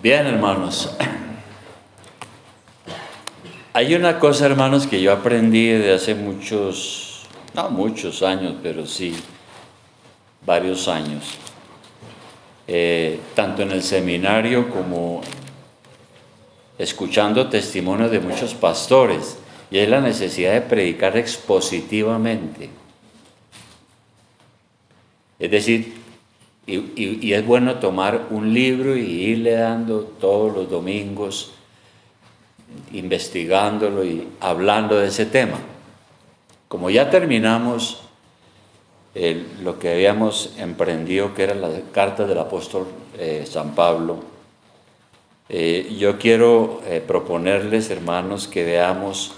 Bien, hermanos. Hay una cosa, hermanos, que yo aprendí de hace no muchos años, pero sí varios años, tanto en el seminario como escuchando testimonios de muchos pastores, y es la necesidad de predicar expositivamente. Es decir, y es bueno tomar un libro y irle dando todos los domingos, investigándolo y hablando de ese tema. Como ya terminamos lo que habíamos emprendido, que era la carta del apóstol San Pablo, yo quiero proponerles, hermanos, que veamos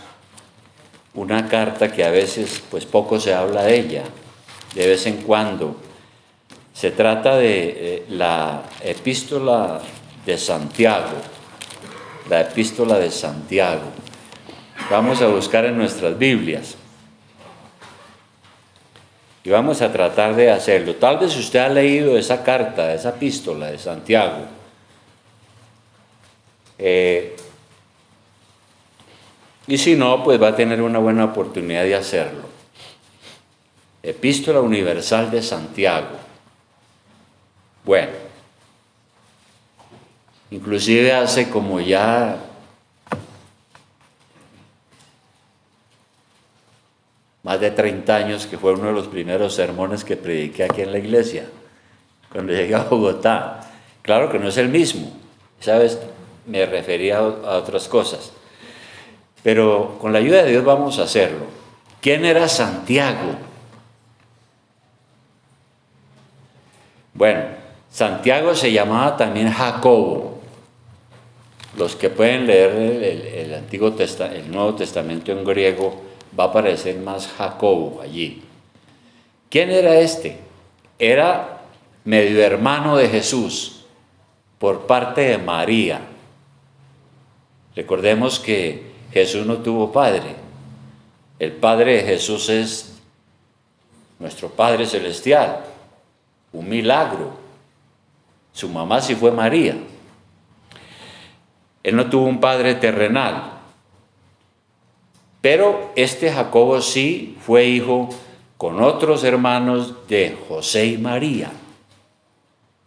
una carta que a veces pues poco se habla de ella, de vez en cuando. Se trata de la epístola de Santiago, la epístola de Santiago. Vamos a buscar en nuestras Biblias y vamos a tratar de hacerlo. Tal vez usted ha leído esa carta, esa epístola de Santiago. Y si no, pues va a tener una buena oportunidad de hacerlo. Epístola Universal de Santiago. Bueno, inclusive hace como ya más de 30 años que fue uno de los primeros sermones que prediqué aquí en la iglesia, cuando llegué a Bogotá. Claro que no es el mismo, ¿sabes? Me refería a otras cosas. Pero con la ayuda de Dios vamos a hacerlo. ¿Quién era Santiago? Bueno, Santiago se llamaba también Jacobo. Los que pueden leer el Nuevo Testamento en griego, va a aparecer más Jacobo allí. ¿Quién era este? Era medio hermano de Jesús por parte de María. Recordemos que Jesús no tuvo padre. El padre de Jesús es nuestro Padre Celestial. Un milagro. Su mamá sí fue María. Él no tuvo un padre terrenal. Pero este Jacobo sí fue hijo con otros hermanos de José y María.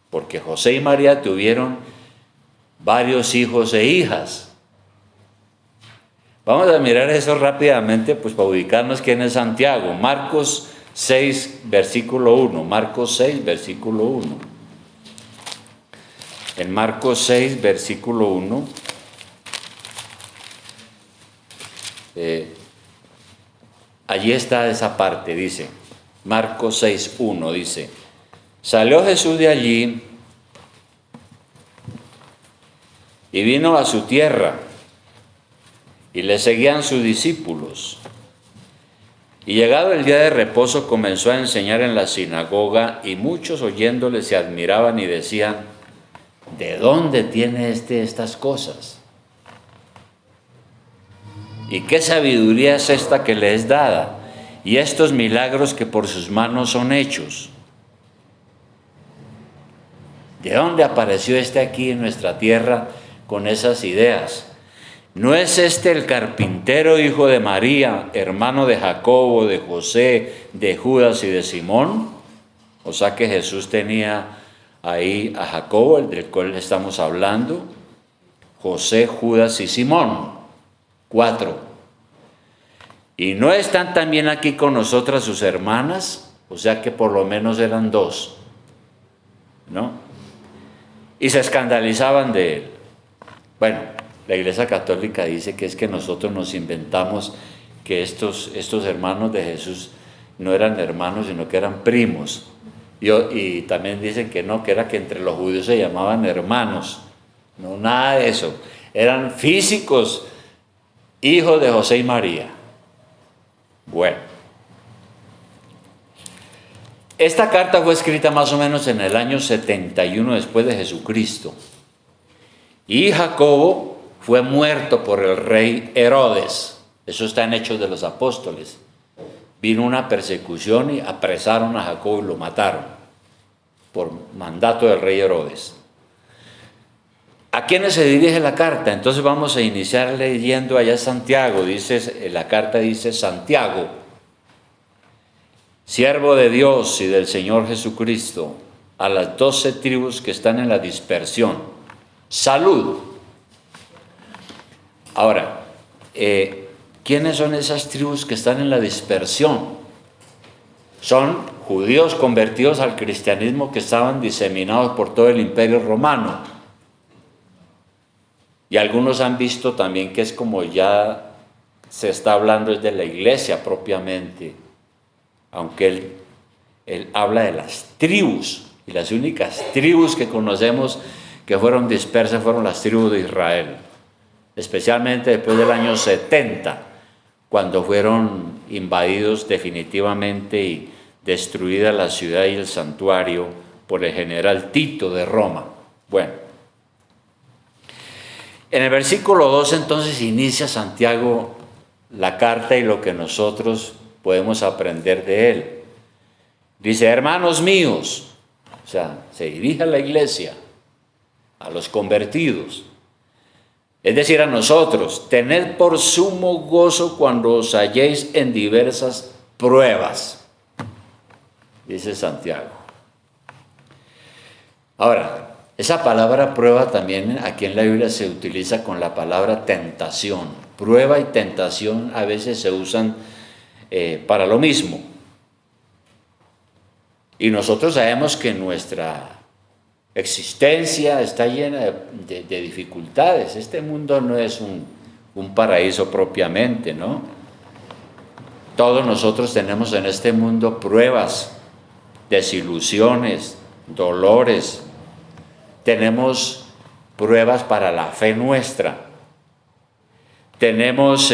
Porque José y María tuvieron varios hijos e hijas. Vamos a mirar eso rápidamente, pues para ubicarnos quién es Santiago. Marcos 6, versículo 1. Marcos 6, versículo 1. En Marcos 6, versículo 1, allí está esa parte, dice, Marcos 6, 1, dice, salió Jesús de allí y vino a su tierra, y le seguían sus discípulos. Y llegado el día de reposo comenzó a enseñar en la sinagoga, y muchos oyéndole se admiraban y decían, ¿de dónde tiene estas cosas? ¿Y qué sabiduría es esta que le es dada? Y estos milagros que por sus manos son hechos. ¿De dónde apareció aquí en nuestra tierra con esas ideas? ¿No es el carpintero, hijo de María, hermano de Jacobo, de José, de Judas y de Simón? O sea que Jesús tenía ahí a Jacobo, el del cual estamos hablando, José, Judas y Simón, 4. ¿Y no están también aquí con nosotras sus hermanas? O sea que por lo menos eran 2, ¿no? Y se escandalizaban de él. Bueno, la Iglesia Católica dice que es que nosotros nos inventamos que estos hermanos de Jesús no eran hermanos, sino que eran primos. Y también dicen que no, que era que entre los judíos se llamaban hermanos. No, nada de eso. Eran físicos, hijos de José y María. Bueno. Esta carta fue escrita más o menos en el año 71 después de Jesucristo. Y Jacobo fue muerto por el rey Herodes. Eso está en Hechos de los Apóstoles. Vino una persecución y apresaron a Jacobo y lo mataron por mandato del rey Herodes. ¿A quiénes se dirige la carta? Entonces vamos a iniciar leyendo allá Santiago. La carta dice: Santiago, siervo de Dios y del Señor Jesucristo, a las 12 tribus que están en la dispersión. Salud. Ahora, ¿quiénes son esas tribus que están en la dispersión? Son judíos convertidos al cristianismo que estaban diseminados por todo el Imperio Romano. Y algunos han visto también que es como ya se está hablando es de la iglesia propiamente, aunque él habla de las tribus, y las únicas tribus que conocemos que fueron dispersas fueron las tribus de Israel, especialmente después del año 70, cuando fueron invadidos definitivamente y destruida la ciudad y el santuario por el general Tito de Roma. Bueno, en el versículo 2 entonces inicia Santiago la carta y lo que nosotros podemos aprender de él. Dice: hermanos míos, o sea, se dirige a la iglesia, a los convertidos, es decir, a nosotros: tened por sumo gozo cuando os halléis en diversas pruebas, dice Santiago. Ahora, esa palabra prueba también aquí en la Biblia se utiliza con la palabra tentación. Prueba y tentación a veces se usan para lo mismo. Y nosotros sabemos que nuestra existencia está llena de dificultades. Este mundo no es un paraíso propiamente, ¿no? Todos nosotros tenemos en este mundo pruebas, desilusiones, dolores. Tenemos pruebas para la fe nuestra. Tenemos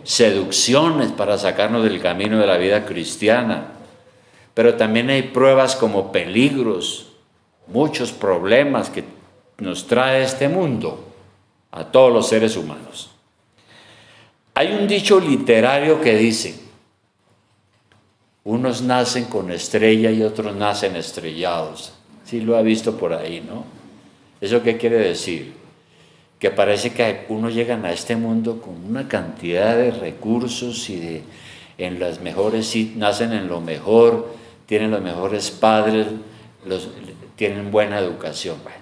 seducciones para sacarnos del camino de la vida cristiana. Pero también hay pruebas como peligros, muchos problemas que nos trae este mundo a todos los seres humanos. Hay un dicho literario que dice: unos nacen con estrella y otros nacen estrellados. Sí lo ha visto por ahí, ¿no? ¿Eso qué quiere decir? Que parece que uno llega a este mundo con una cantidad de recursos y en las mejores, nacen en lo mejor, tienen los mejores padres, tienen buena educación. Bueno,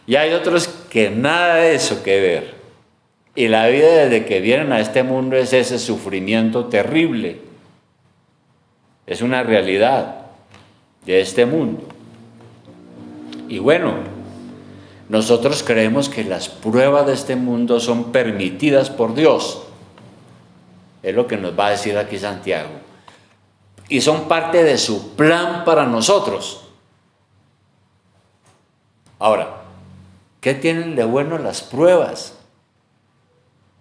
y hay otros que nada de eso que ver. Y la vida desde que vienen a este mundo es ese sufrimiento terrible. Es una realidad de este mundo. Y bueno, nosotros creemos que las pruebas de este mundo son permitidas por Dios. Es lo que nos va a decir aquí Santiago. Y son parte de su plan para nosotros. Ahora, ¿qué tienen de bueno las pruebas?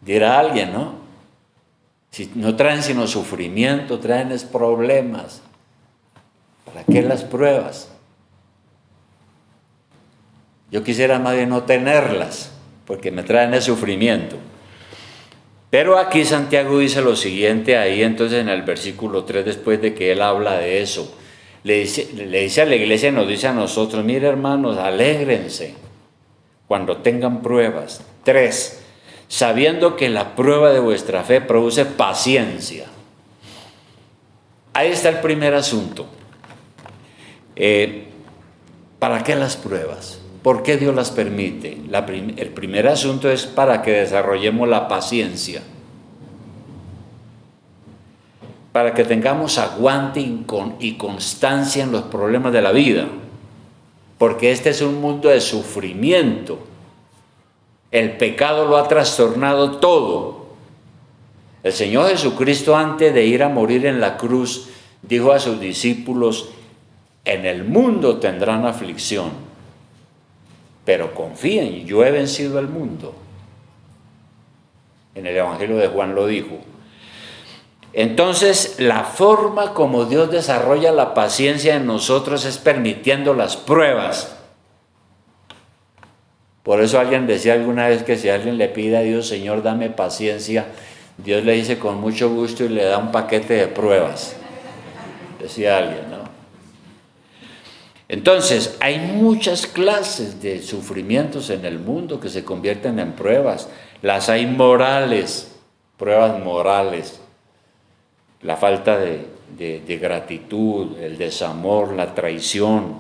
Dirá alguien, ¿no? Si no traen sino sufrimiento, traen problemas. ¿Para qué las pruebas? Yo quisiera más bien no tenerlas, porque me traen el sufrimiento. Pero aquí Santiago dice lo siguiente, ahí entonces en el versículo 3, después de que él habla de eso, le dice a la iglesia y nos dice a nosotros: mire hermanos, alégrense cuando tengan pruebas. 3, sabiendo que la prueba de vuestra fe produce paciencia. Ahí está el primer asunto. ¿Para qué las pruebas? ¿Por qué Dios las permite? El primer asunto es para que desarrollemos la paciencia, para que tengamos aguante y constancia en los problemas de la vida, porque este es un mundo de sufrimiento. El pecado lo ha trastornado todo. El Señor Jesucristo, antes de ir a morir en la cruz, dijo a sus discípulos: en el mundo tendrán aflicción, pero confíen, yo he vencido el mundo. En el Evangelio de Juan lo dijo. Entonces, la forma como Dios desarrolla la paciencia en nosotros es permitiendo las pruebas. Por eso alguien decía alguna vez que si alguien le pide a Dios: Señor, dame paciencia, Dios le dice con mucho gusto y le da un paquete de pruebas. Decía alguien, ¿no? Entonces, hay muchas clases de sufrimientos en el mundo que se convierten en pruebas. Las hay morales, pruebas morales. La falta de gratitud, el desamor, la traición.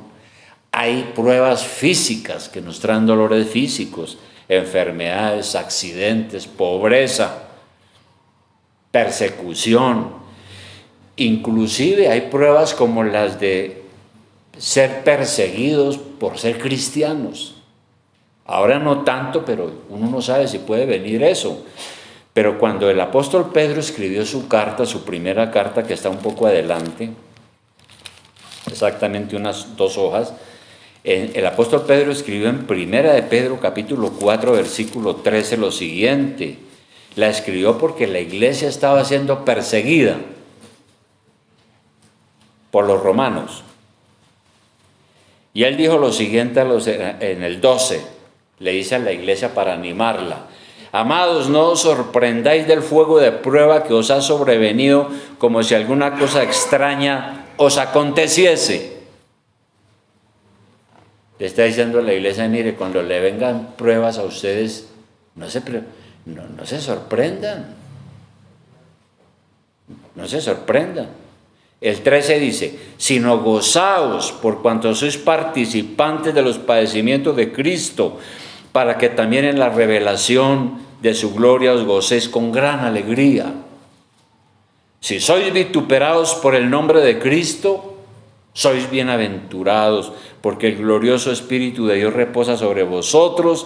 Hay pruebas físicas que nos traen dolores físicos, enfermedades, accidentes, pobreza, persecución. Inclusive hay pruebas como las de ser perseguidos por ser cristianos. Ahora no tanto, pero uno no sabe si puede venir eso. Pero cuando el apóstol Pedro escribió su carta, su primera carta, que está un poco adelante, exactamente unas 2 hojas, el apóstol Pedro escribió en Primera de Pedro, capítulo 4, versículo 13, lo siguiente. La escribió porque la iglesia estaba siendo perseguida por los romanos. Y él dijo lo siguiente en el 12, le dice a la iglesia para animarla: amados, no os sorprendáis del fuego de prueba que os ha sobrevenido como si alguna cosa extraña os aconteciese. Le está diciendo a la iglesia: mire, cuando le vengan pruebas a ustedes, no se sorprendan. No se sorprendan. El 13 dice: sino gozaos por cuanto sois participantes de los padecimientos de Cristo, para que también en la revelación de su gloria os gocéis con gran alegría. Si sois vituperados por el nombre de Cristo, sois bienaventurados, porque el glorioso Espíritu de Dios reposa sobre vosotros.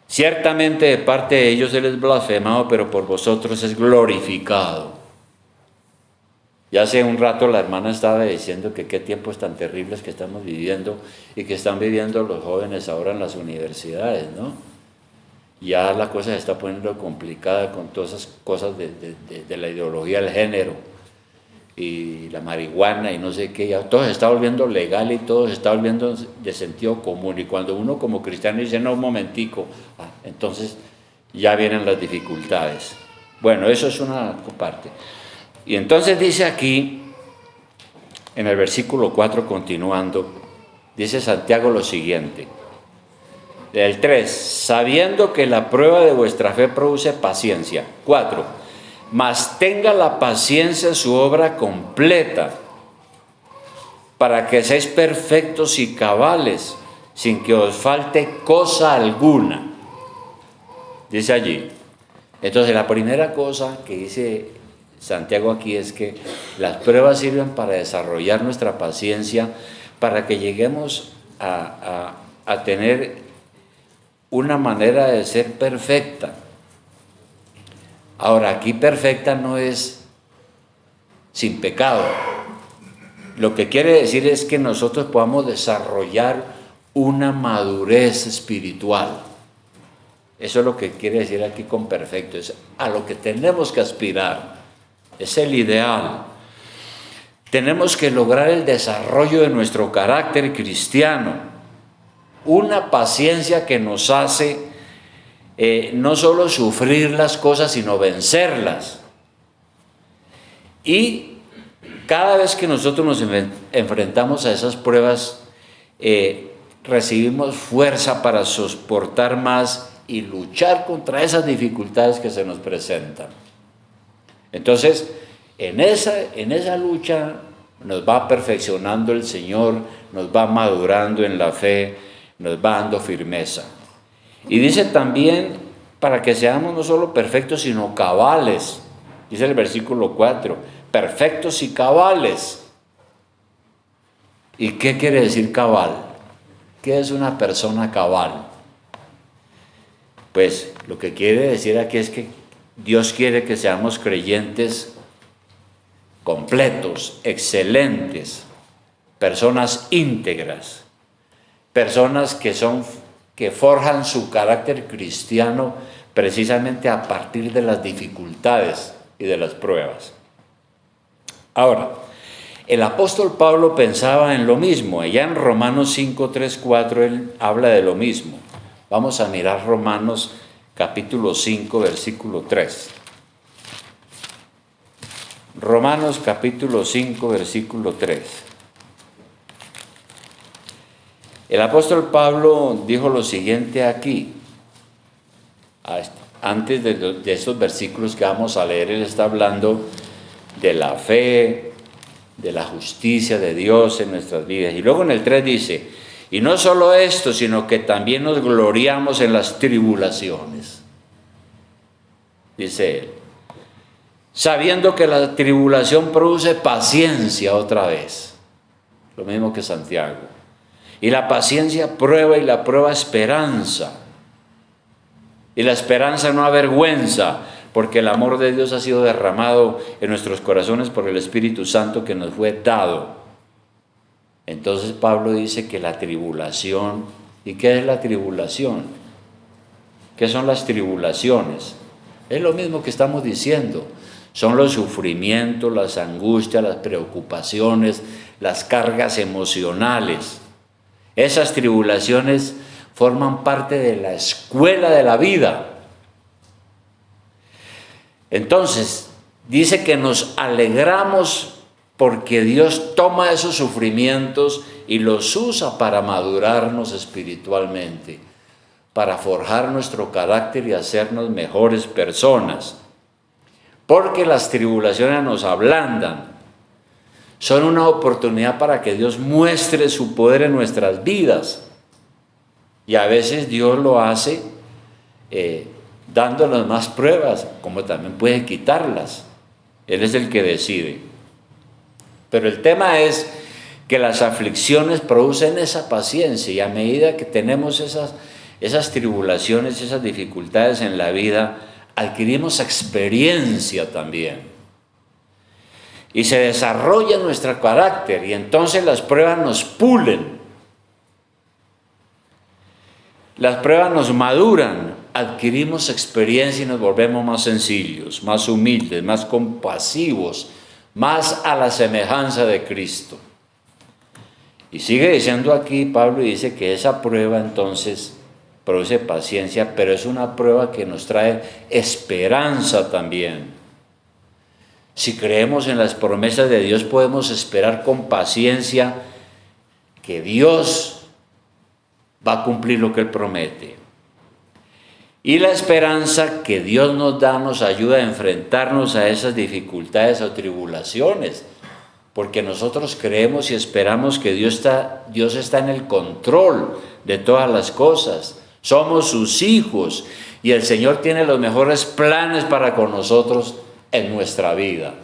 Ciertamente de parte de ellos Él es blasfemado, pero por vosotros es glorificado. Ya hace un rato la hermana estaba diciendo que qué tiempos tan terribles que estamos viviendo y que están viviendo los jóvenes ahora en las universidades, ¿no? Ya la cosa se está poniendo complicada con todas esas cosas de la ideología del género y la marihuana y no sé qué. Ya todo se está volviendo legal y todo se está volviendo de sentido común. Y cuando uno como cristiano dice: no, un momentico, entonces ya vienen las dificultades. Bueno, eso es una parte. Y entonces dice aquí, en el versículo 4 continuando, dice Santiago lo siguiente, el 3, sabiendo que la prueba de vuestra fe produce paciencia. 4, mas tenga la paciencia su obra completa, para que seáis perfectos y cabales, sin que os falte cosa alguna. Dice allí. Entonces la primera cosa que dice Santiago aquí es que las pruebas sirven para desarrollar nuestra paciencia, para que lleguemos a tener una manera de ser perfecta. Ahora, aquí perfecta no es sin pecado. Lo que quiere decir es que nosotros podamos desarrollar una madurez espiritual. Eso es lo que quiere decir aquí con perfecto, es a lo que tenemos que aspirar. Es el ideal. Tenemos que lograr el desarrollo de nuestro carácter cristiano, una paciencia que nos hace no solo sufrir las cosas, sino vencerlas. Y cada vez que nosotros nos enfrentamos a esas pruebas, recibimos fuerza para soportar más y luchar contra esas dificultades que se nos presentan. Entonces, en esa lucha nos va perfeccionando el Señor, nos va madurando en la fe, nos va dando firmeza. Y dice también, para que seamos no solo perfectos, sino cabales. Dice el versículo 4, perfectos y cabales. ¿Y qué quiere decir cabal? ¿Qué es una persona cabal? Pues lo que quiere decir aquí es que Dios quiere que seamos creyentes completos, excelentes, personas íntegras, personas que forjan su carácter cristiano precisamente a partir de las dificultades y de las pruebas. Ahora, el apóstol Pablo pensaba en lo mismo. Allá en Romanos 5, 3, 4, él habla de lo mismo. Vamos a mirar Romanos capítulo 5, versículo 3. Romanos capítulo 5, versículo 3. El apóstol Pablo dijo lo siguiente aquí, antes de estos versículos que vamos a leer. Él está hablando de la fe, de la justicia de Dios en nuestras vidas. Y luego en el 3 dice, y no solo esto, sino que también nos gloriamos en las tribulaciones. Dice él, sabiendo que la tribulación produce paciencia otra vez. Lo mismo que Santiago. Y la paciencia prueba y la prueba esperanza. Y la esperanza no avergüenza, porque el amor de Dios ha sido derramado en nuestros corazones por el Espíritu Santo que nos fue dado. Entonces Pablo dice que la tribulación, ¿y qué es la tribulación? ¿Qué son las tribulaciones? Es lo mismo que estamos diciendo. Son los sufrimientos, las angustias, las preocupaciones, las cargas emocionales. Esas tribulaciones forman parte de la escuela de la vida. Entonces, dice que nos alegramos porque Dios toma esos sufrimientos y los usa para madurarnos espiritualmente, para forjar nuestro carácter y hacernos mejores personas. Porque las tribulaciones nos ablandan, son una oportunidad para que Dios muestre su poder en nuestras vidas. Y a veces Dios lo hace dándonos más pruebas, como también puede quitarlas. Él es el que decide. Pero el tema es que las aflicciones producen esa paciencia, y a medida que tenemos esas tribulaciones, esas dificultades en la vida, adquirimos experiencia también. Y se desarrolla nuestro carácter, y entonces las pruebas nos pulen. Las pruebas nos maduran, adquirimos experiencia y nos volvemos más sencillos, más humildes, más compasivos, más a la semejanza de Cristo. Y sigue diciendo aquí Pablo, y dice que esa prueba entonces produce paciencia, pero es una prueba que nos trae esperanza también. Si creemos en las promesas de Dios, podemos esperar con paciencia que Dios va a cumplir lo que Él promete. Y la esperanza que Dios nos da nos ayuda a enfrentarnos a esas dificultades o tribulaciones, porque nosotros creemos y esperamos que Dios está en el control de todas las cosas. Somos sus hijos y el Señor tiene los mejores planes para con nosotros en nuestra vida.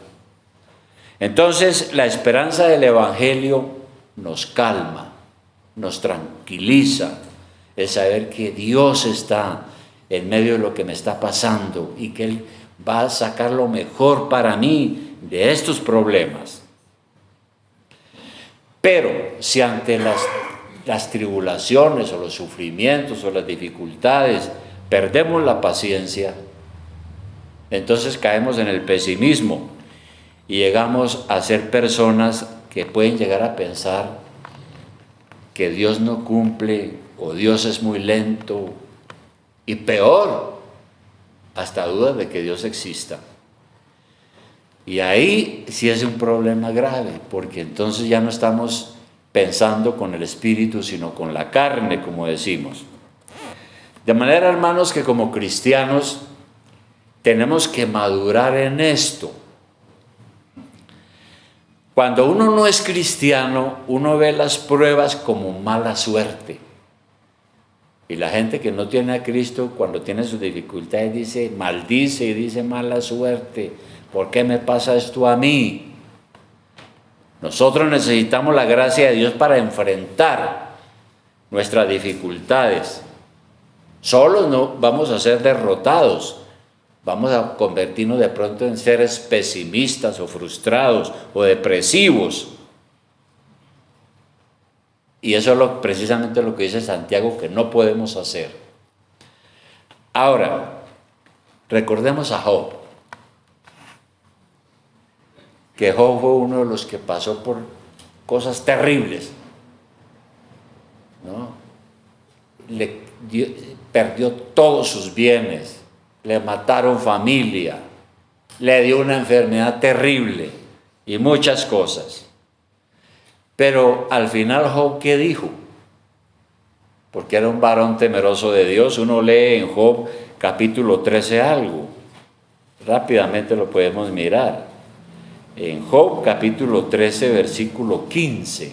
Entonces, la esperanza del Evangelio nos calma, nos tranquiliza, el saber que Dios está en medio de lo que me está pasando y que Él va a sacar lo mejor para mí de estos problemas. Pero si ante las tribulaciones o los sufrimientos o las dificultades perdemos la paciencia, entonces caemos en el pesimismo y llegamos a ser personas que pueden llegar a pensar que Dios no cumple o Dios es muy lento, y peor, hasta dudas de que Dios exista. Y ahí sí es un problema grave, porque entonces ya no estamos pensando con el espíritu, sino con la carne, como decimos. De manera, hermanos, que como cristianos tenemos que madurar en esto. Cuando uno no es cristiano, uno ve las pruebas como mala suerte. Y la gente que no tiene a Cristo, cuando tiene sus dificultades, maldice y dice mala suerte. ¿Por qué me pasa esto a mí? Nosotros necesitamos la gracia de Dios para enfrentar nuestras dificultades. Solos no vamos a ser derrotados. Vamos a convertirnos de pronto en seres pesimistas o frustrados o depresivos. Y eso es precisamente lo que dice Santiago, que no podemos hacer. Ahora, recordemos a Job. Que Job fue uno de los que pasó por cosas terribles, ¿no? Perdió todos sus bienes, le mataron familia, le dio una enfermedad terrible y muchas cosas. Pero al final Job, ¿qué dijo? porque era un varón temeroso de Dios. Uno lee en Job capítulo 13 algo, rápidamente lo podemos mirar. En Job capítulo 13 versículo 15,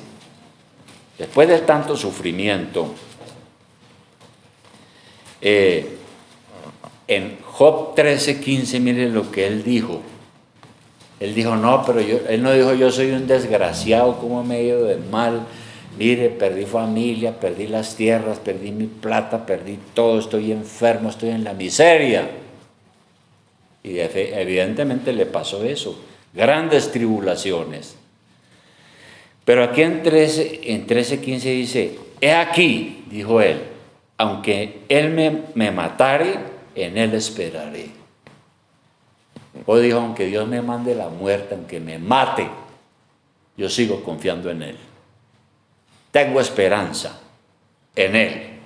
después de tanto sufrimiento, en Job 13, 15, mire lo que él dijo. Él dijo, no, pero él no dijo, yo soy un desgraciado, cómo me he ido de mal. Mire, perdí familia, perdí las tierras, perdí mi plata, perdí todo, estoy enfermo, estoy en la miseria. Y evidentemente le pasó eso, grandes tribulaciones. Pero aquí en 13:15 dice, he aquí, dijo él, aunque él me matare, en él esperaré. O dijo, aunque Dios me mande la muerte, aunque me mate, yo sigo confiando en él. Tengo esperanza en él.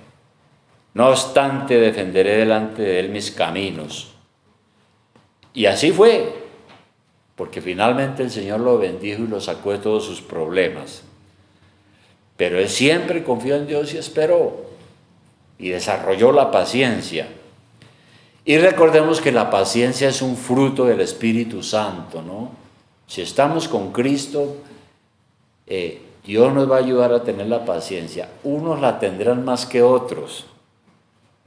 No obstante, defenderé delante de él mis caminos. Y así fue, porque finalmente el Señor lo bendijo y lo sacó de todos sus problemas. Pero él siempre confió en Dios y esperó, y desarrolló la paciencia. Y recordemos que la paciencia es un fruto del Espíritu Santo, ¿no? Si estamos con Cristo, Dios nos va a ayudar a tener la paciencia. Unos la tendrán más que otros,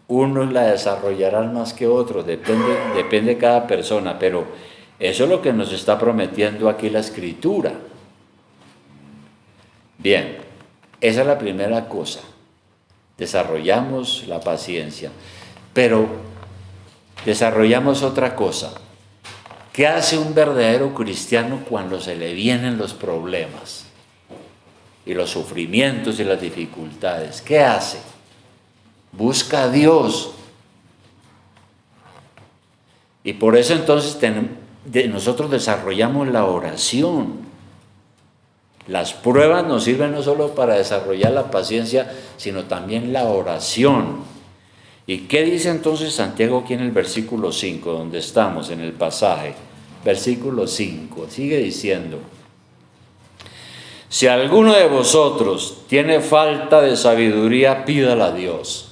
unos la desarrollarán más que otros, depende de cada persona, pero eso es lo que nos está prometiendo aquí la Escritura. Bien, esa es la primera cosa, desarrollamos la paciencia, pero desarrollamos otra cosa. ¿Qué hace un verdadero cristiano cuando se le vienen los problemas y los sufrimientos y las dificultades? ¿Qué hace? Busca a Dios. Y por eso entonces nosotros desarrollamos la oración. Las pruebas nos sirven no solo para desarrollar la paciencia, sino también la oración. ¿Y qué dice entonces Santiago aquí en el versículo 5, donde estamos en el pasaje? Versículo 5, sigue diciendo, si alguno de vosotros tiene falta de sabiduría, pídala a Dios,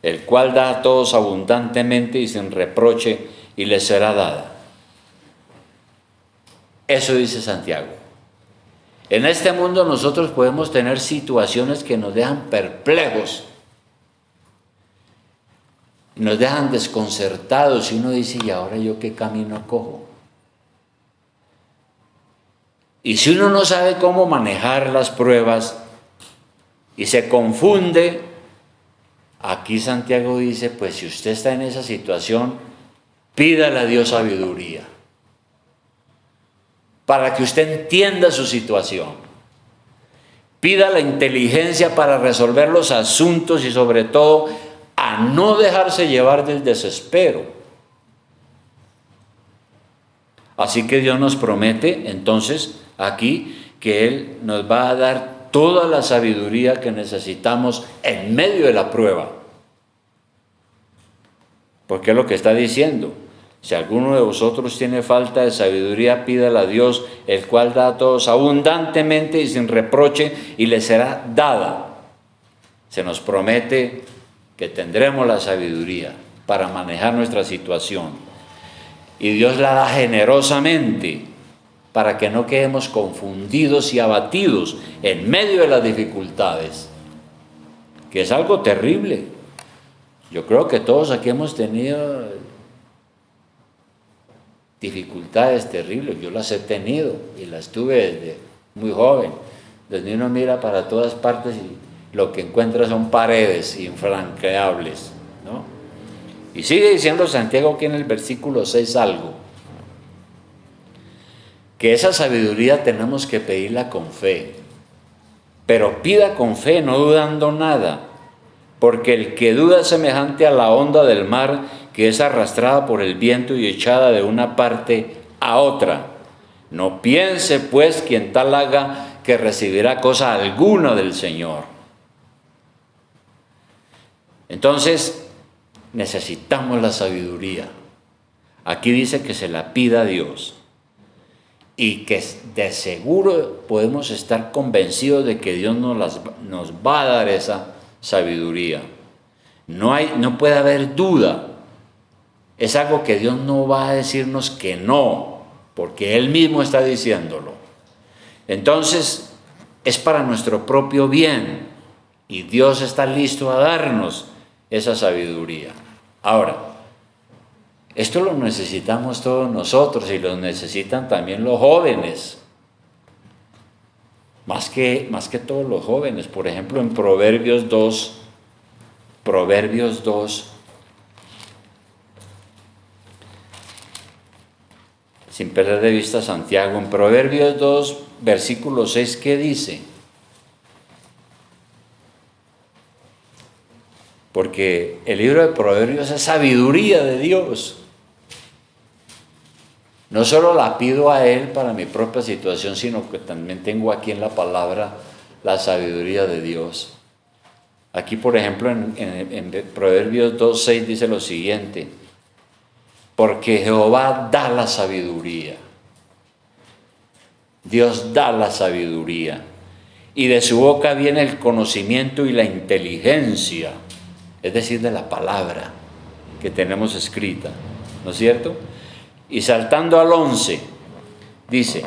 el cual da a todos abundantemente y sin reproche, y le será dada. Eso dice Santiago. En este mundo nosotros podemos tener situaciones que nos dejan perplejos, nos dejan desconcertados, y uno dice, ¿y ahora yo qué camino cojo? Y si uno no sabe cómo manejar las pruebas y se confunde, aquí Santiago dice, pues si usted está en esa situación, pídale a Dios sabiduría para que usted entienda su situación. Pida la inteligencia para resolver los asuntos y sobre todo a no dejarse llevar del desespero. Así que Dios nos promete entonces aquí que Él nos va a dar toda la sabiduría que necesitamos en medio de la prueba. Porque es lo que está diciendo. Si alguno de vosotros tiene falta de sabiduría, pídala a Dios, el cual da a todos abundantemente y sin reproche, y le será dada. Se nos promete que tendremos la sabiduría para manejar nuestra situación. Y Dios la da generosamente para que no quedemos confundidos y abatidos en medio de las dificultades, que es algo terrible. Yo creo que todos aquí hemos tenido dificultades terribles. Yo las he tenido y las tuve desde muy joven. Desde uno mira para todas partes y lo que encuentra son paredes infranqueables, ¿no? Y sigue diciendo Santiago aquí en el versículo 6 algo, que esa sabiduría tenemos que pedirla con fe, pero pida con fe, no dudando nada, porque el que duda es semejante a la onda del mar, que es arrastrada por el viento y echada de una parte a otra. No piense pues quien tal haga que recibirá cosa alguna del Señor. Entonces, necesitamos la sabiduría. Aquí dice que se la pida a Dios. y que de seguro podemos estar convencidos de que Dios nos va a dar esa sabiduría. No puede haber duda. Es algo que Dios no va a decirnos que no, porque Él mismo está diciéndolo. Entonces, es para nuestro propio bien y Dios está listo a darnos esa sabiduría. Ahora, esto lo necesitamos todos nosotros y lo necesitan también los jóvenes. Más que todos los jóvenes. Por ejemplo, en Proverbios 2, sin perder de vista Santiago, en Proverbios 2, versículo 6, ¿qué dice? Porque el libro de Proverbios es sabiduría de Dios. No solo la pido a Él para mi propia situación, sino que también tengo aquí en la palabra la sabiduría de Dios. Aquí, por ejemplo, en Proverbios 2.6 dice lo siguiente: porque Jehová da la sabiduría. Dios da la sabiduría. Y de su boca viene el conocimiento y la inteligencia, es decir, de la palabra que tenemos escrita, ¿no es cierto? Y saltando al 11, dice: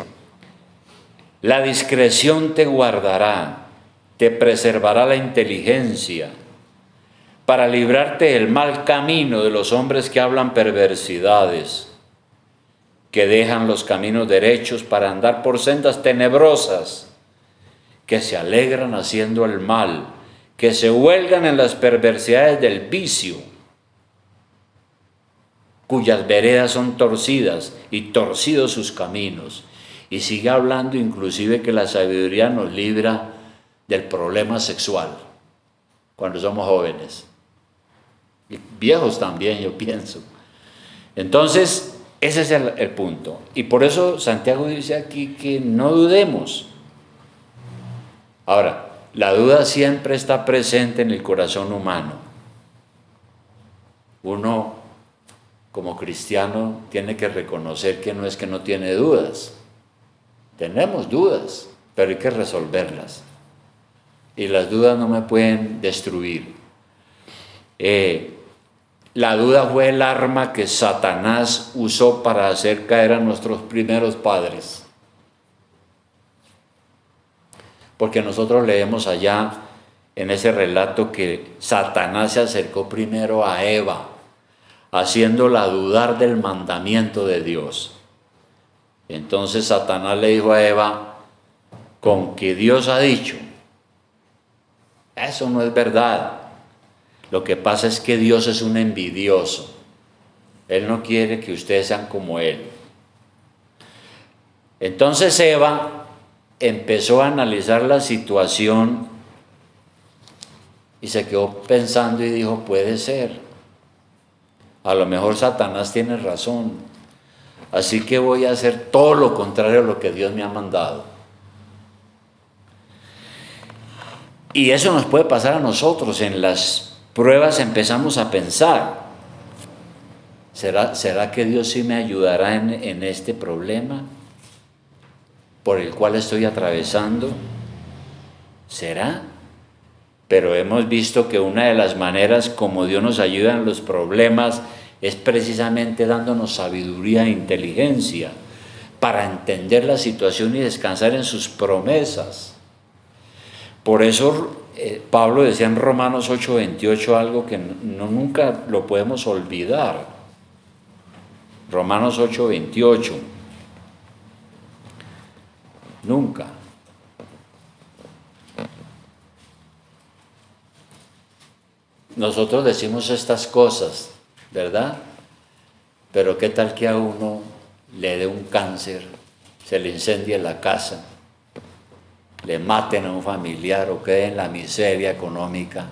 la discreción te guardará, te preservará la inteligencia, para librarte del mal camino de los hombres que hablan perversidades, que dejan los caminos derechos para andar por sendas tenebrosas, que se alegran haciendo el mal, que se huelgan en las perversidades del vicio, cuyas veredas son torcidas y torcidos sus caminos. Y sigue hablando inclusive que la sabiduría nos libra del problema sexual cuando somos jóvenes. Y viejos también, yo pienso. Entonces, ese es el punto. Y por eso Santiago dice aquí que no dudemos. Ahora, la duda siempre está presente en el corazón humano. Uno, como cristiano, tiene que reconocer que no es que no tiene dudas. Tenemos dudas, pero hay que resolverlas. Y las dudas no me pueden destruir. La duda fue el arma que Satanás usó para hacer caer a nuestros primeros padres. Porque nosotros leemos allá en ese relato que Satanás se acercó primero a Eva, haciéndola dudar del mandamiento de Dios. Entonces Satanás le dijo a Eva: con que Dios ha dicho, eso no es verdad. Lo que pasa es que Dios es un envidioso. Él no quiere que ustedes sean como Él. Entonces Eva empezó a analizar la situación y se quedó pensando y dijo: puede ser. A lo mejor Satanás tiene razón. Así que voy a hacer todo lo contrario a lo que Dios me ha mandado. Y eso nos puede pasar a nosotros. En las pruebas empezamos a pensar: ¿será que Dios sí me ayudará en este problema por el cual estoy atravesando? ¿Será? Pero hemos visto que una de las maneras como Dios nos ayuda en los problemas es precisamente dándonos sabiduría e inteligencia para entender la situación y descansar en sus promesas. Por eso Pablo decía en Romanos 8:28 algo que nunca lo podemos olvidar. Romanos 8:28. Nunca. Nosotros decimos estas cosas, ¿verdad? Pero ¿qué tal que a uno le dé un cáncer, se le incendie la casa, le maten a un familiar o quede en la miseria económica?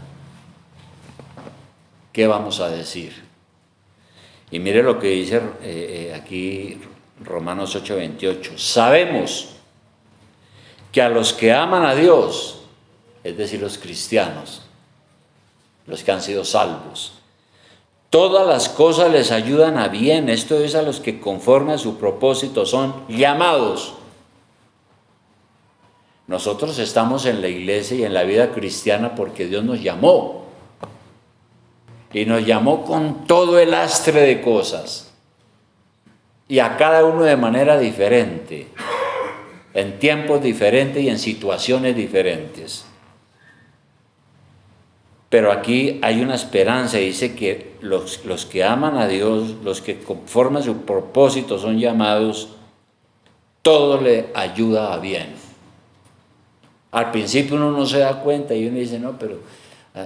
¿Qué vamos a decir? Y mire lo que dice aquí Romanos 8:28. Sabemos que a los que aman a Dios, es decir, los cristianos, los que han sido salvos, Todas las cosas les ayudan a bien. Esto es a los que conforme a su propósito son llamados. Nosotros estamos en la iglesia y en la vida cristiana porque Dios nos llamó. Y nos llamó con todo el lastre de cosas. Y a cada uno de manera diferente. En tiempos diferentes y en situaciones diferentes. Pero aquí hay una esperanza, dice que los que aman a Dios, los que conforme a su propósito son llamados, todo le ayuda a bien. Al principio uno no se da cuenta y uno dice, no, pero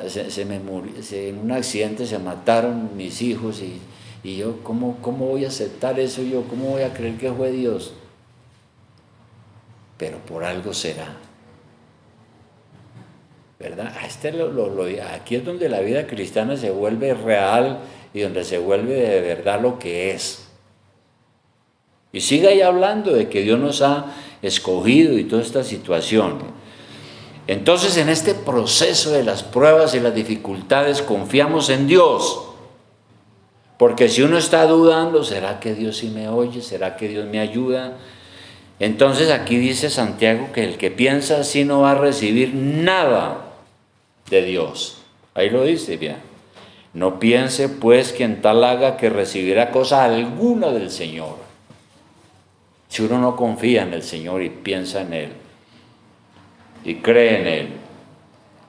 se me murió, en un accidente se mataron mis hijos y yo, ¿cómo voy a aceptar eso yo? ¿Cómo voy a creer que fue Dios? Pero por algo será. ¿Verdad? Aquí es donde la vida cristiana se vuelve real y donde se vuelve de verdad lo que es. Y sigue ahí hablando de que Dios nos ha escogido y toda esta situación. Entonces, en este proceso de las pruebas y las dificultades, confiamos en Dios. Porque si uno está dudando, ¿será que Dios sí me oye? ¿Será que Dios me ayuda? Entonces aquí dice Santiago que el que piensa así no va a recibir nada de Dios. Ahí lo dice, bien. No piense pues quien tal haga que recibirá cosa alguna del Señor. Si uno no confía en el Señor y piensa en Él y cree en Él.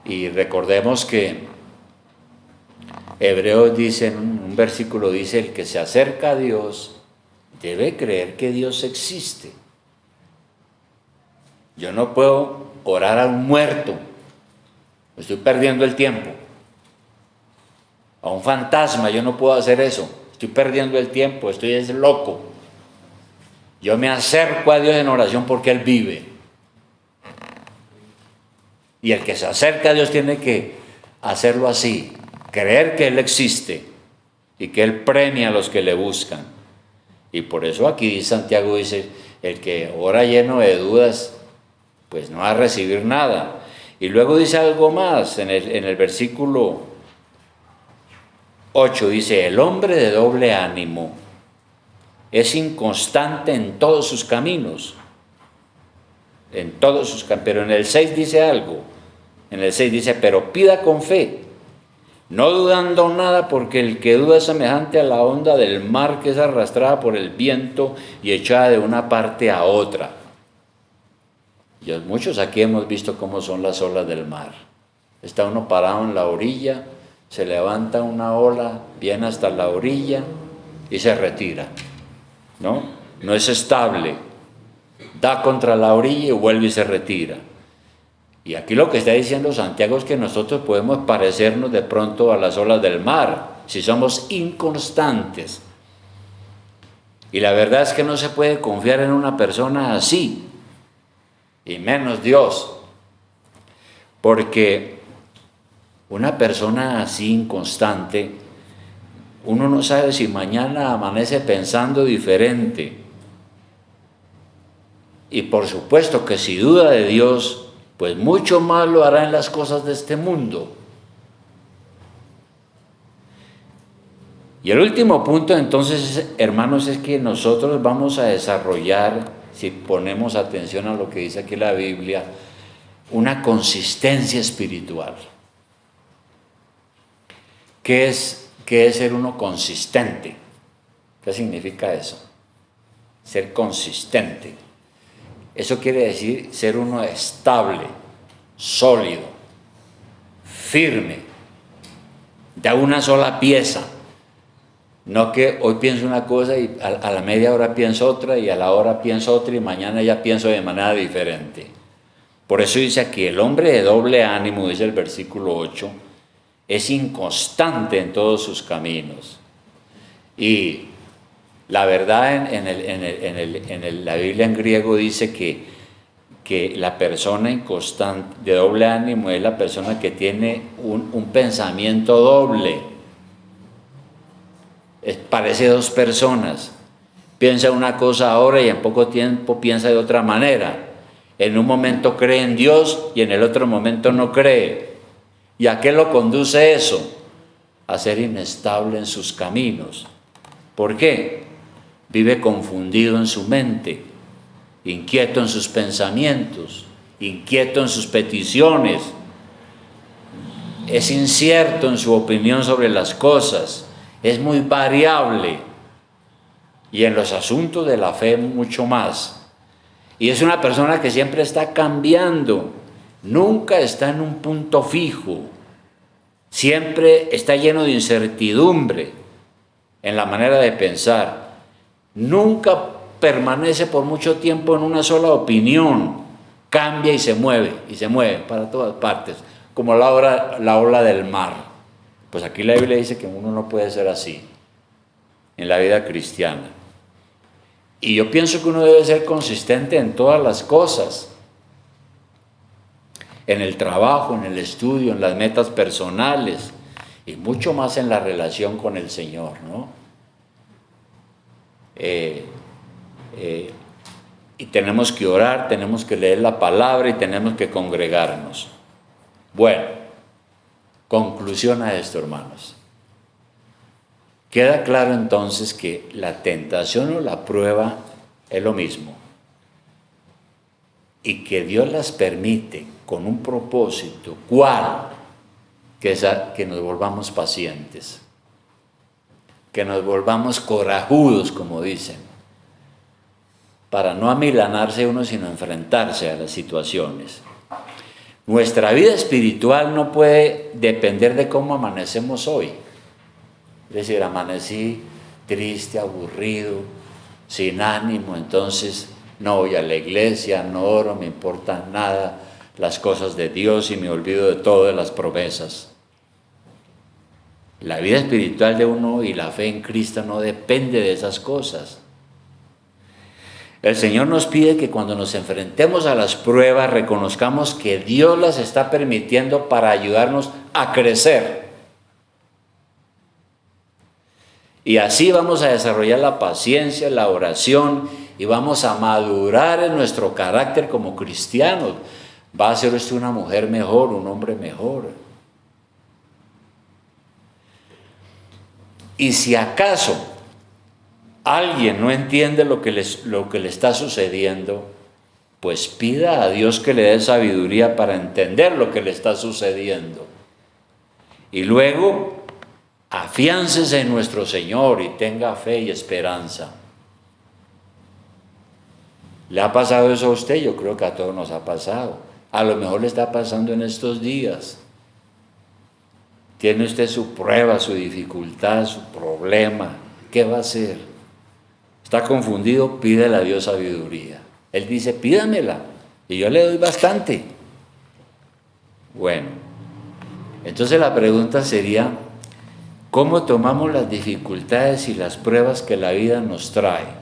Y recordemos que Hebreos dice, en un versículo dice, el que se acerca a Dios debe creer que Dios existe. Yo no puedo orar a un muerto. Estoy perdiendo el tiempo. A un fantasma yo no puedo hacer eso. Estoy perdiendo el tiempo, estoy loco. Yo me acerco a Dios en oración porque Él vive. Y el que se acerca a Dios tiene que hacerlo así. Creer que Él existe y que Él premia a los que le buscan. Y por eso aquí Santiago dice, el que ora lleno de dudas, pues no va a recibir nada. Y luego dice algo más, en el versículo 8 dice, el hombre de doble ánimo es inconstante en todos sus caminos. Pero en el 6 dice algo, en el 6 dice, pero pida con fe, no dudando nada, porque el que duda es semejante a la onda del mar que es arrastrada por el viento y echada de una parte a otra. Y muchos aquí hemos visto cómo son las olas del mar. Está uno parado en la orilla, se levanta una ola, viene hasta la orilla y se retira. ¿No? No es estable. Da contra la orilla y vuelve y se retira. Y aquí lo que está diciendo Santiago es que nosotros podemos parecernos de pronto a las olas del mar, si somos inconstantes. Y la verdad es que no se puede confiar en una persona así. Y menos Dios, porque una persona así inconstante, uno no sabe si mañana amanece pensando diferente. Y por supuesto que si duda de Dios, pues mucho más lo hará en las cosas de este mundo. Y el último punto entonces, hermanos, es que nosotros vamos a desarrollar, si ponemos atención a lo que dice aquí la Biblia, una consistencia espiritual. ¿Qué es ser uno consistente? ¿Qué significa eso? Ser consistente. Eso quiere decir ser uno estable, sólido, firme, de una sola pieza. No que hoy pienso una cosa y a la media hora pienso otra y a la hora pienso otra y mañana ya pienso de manera diferente. Por eso dice aquí, el hombre de doble ánimo, dice el versículo 8, es inconstante en todos sus caminos. Y la verdad en la Biblia en griego dice que la persona inconstante de doble ánimo es la persona que tiene un pensamiento doble. Parece dos personas, piensa una cosa ahora y en poco tiempo piensa de otra manera. En un momento cree en Dios y en el otro momento no cree. ¿Y a qué lo conduce eso? a ser inestable en sus caminos. ¿Por qué? Vive confundido en su mente, inquieto en sus pensamientos, inquieto en sus peticiones, es incierto en su opinión sobre las cosas, es muy variable, y en los asuntos de la fe mucho más. Y es una persona que siempre está cambiando, nunca está en un punto fijo, siempre está lleno de incertidumbre en la manera de pensar, nunca permanece por mucho tiempo en una sola opinión, cambia y se mueve para todas partes, como la ola del mar. Pues aquí la Biblia dice que uno no puede ser así en la vida cristiana. Y yo pienso que uno debe ser consistente en todas las cosas, en el trabajo, en el estudio, en las metas personales y mucho más en la relación con el Señor, ¿no? Y tenemos que orar, tenemos que leer la palabra y tenemos que congregarnos. Bueno, conclusión a esto, hermanos. Queda claro entonces que la tentación o la prueba es lo mismo y que Dios las permite con un propósito. ¿Cuál? Que nos volvamos pacientes, que nos volvamos corajudos, como dicen, para no amilanarse uno, sino enfrentarse a las situaciones. Nuestra vida espiritual no puede depender de cómo amanecemos hoy. Es decir, amanecí triste, aburrido, sin ánimo, entonces no voy a la iglesia, no oro, me importan nada las cosas de Dios y me olvido de todas las promesas. La vida espiritual de uno y la fe en Cristo no depende de esas cosas. El Señor nos pide que cuando nos enfrentemos a las pruebas reconozcamos que Dios las está permitiendo para ayudarnos a crecer. Y así vamos a desarrollar la paciencia, la oración y vamos a madurar en nuestro carácter como cristianos. Va a ser usted una mujer mejor, un hombre mejor. Y si acaso alguien no entiende lo que le está sucediendo, pues pida a Dios que le dé sabiduría para entender lo que le está sucediendo. Y luego afiánzese en nuestro Señor y tenga fe y esperanza. ¿Le ha pasado eso a usted? Yo creo que a todos nos ha pasado. A lo mejor le está pasando en estos días. Tiene usted su prueba, su dificultad, su problema. ¿Qué va a hacer? ¿Está confundido? Pídele a Dios sabiduría. Él dice, pídamela. Y yo le doy bastante. Bueno, entonces la pregunta sería, ¿cómo tomamos las dificultades y las pruebas que la vida nos trae?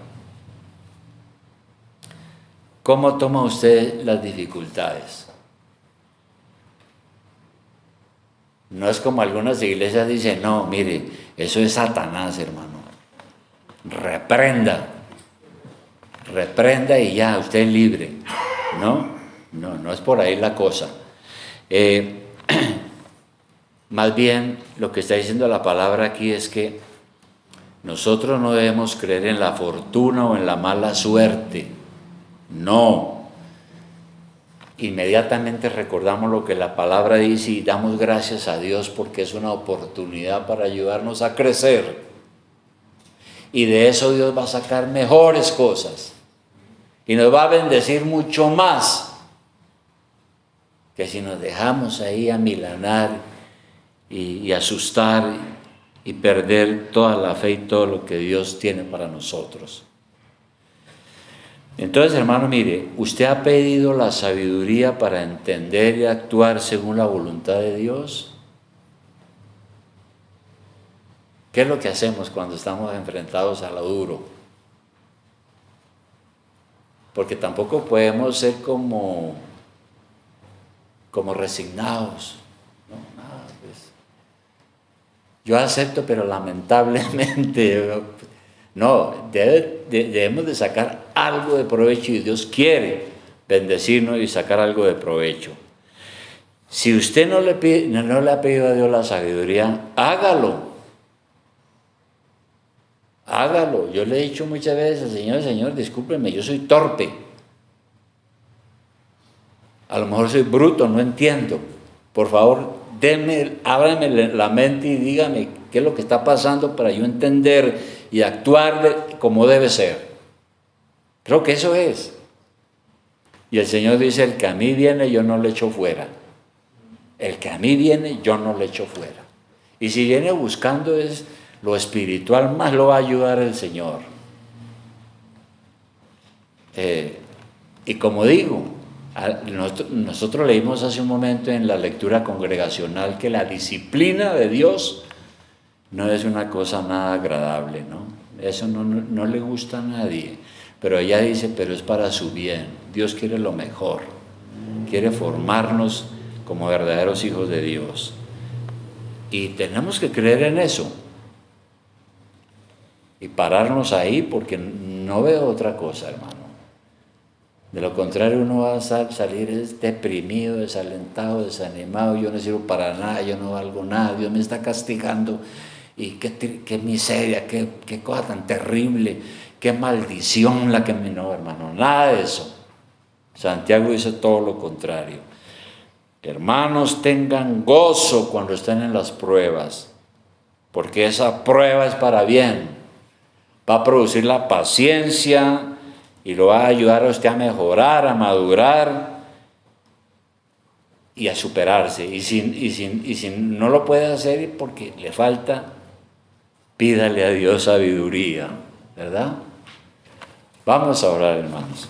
¿Cómo toma usted las dificultades? No es como algunas iglesias dicen, no, mire, eso es Satanás, hermano. Reprenda y ya, usted es libre. No es por ahí la cosa. Más bien, lo que está diciendo la palabra aquí es que nosotros no debemos creer en la fortuna o en la mala suerte. No. Inmediatamente recordamos lo que la palabra dice y damos gracias a Dios porque es una oportunidad para ayudarnos a crecer. Y de eso Dios va a sacar mejores cosas. Y nos va a bendecir mucho más que si nos dejamos ahí amilanar y asustar y perder toda la fe y todo lo que Dios tiene para nosotros. Entonces, hermano, mire, usted ha pedido la sabiduría para entender y actuar según la voluntad de Dios. ¿Qué es lo que hacemos cuando estamos enfrentados a lo duro? Porque tampoco podemos ser como resignados. Pues, yo acepto, pero lamentablemente, no, debemos de sacar algo de provecho y Dios quiere bendecirnos y sacar algo de provecho. Si usted no le ha pedido a Dios la sabiduría, hágalo. Hágalo. Yo le he dicho muchas veces, Señor, discúlpeme, yo soy torpe. A lo mejor soy bruto, no entiendo. Por favor, ábrame la mente y dígame qué es lo que está pasando para yo entender y actuar como debe ser. Creo que eso es. Y el Señor dice, el que a mí viene, yo no le echo fuera. El que a mí viene, yo no le echo fuera. Y si viene buscando es lo espiritual, más lo va a ayudar el Señor. Y como digo, nosotros leímos hace un momento en la lectura congregacional que la disciplina de Dios no es una cosa nada agradable, ¿no? Eso no le gusta a nadie. Pero ella dice, pero es para su bien. Dios quiere lo mejor. Quiere formarnos como verdaderos hijos de Dios. Y tenemos que creer en eso. Y pararnos ahí porque no veo otra cosa, hermano. De lo contrario, uno va a salir deprimido, desalentado, desanimado. Yo no sirvo para nada, yo no valgo nada. Dios me está castigando. Y qué miseria, qué cosa tan terrible, qué maldición la que me... No, hermano, nada de eso. Santiago dice todo lo contrario. Hermanos, tengan gozo cuando estén en las pruebas, porque esa prueba es para bien. Va a producir la paciencia y lo va a ayudar a usted a mejorar, a madurar y a superarse. Y si no lo puede hacer porque le falta, pídale a Dios sabiduría, ¿verdad? Vamos a orar, hermanos.